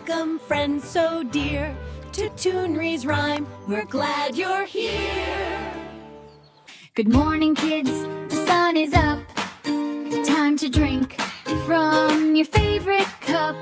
Welcome, friends so dear, to Toonriesrhyme. We're glad you're here. Good morning, kids. The sun is up. Time to drink from your favorite cup.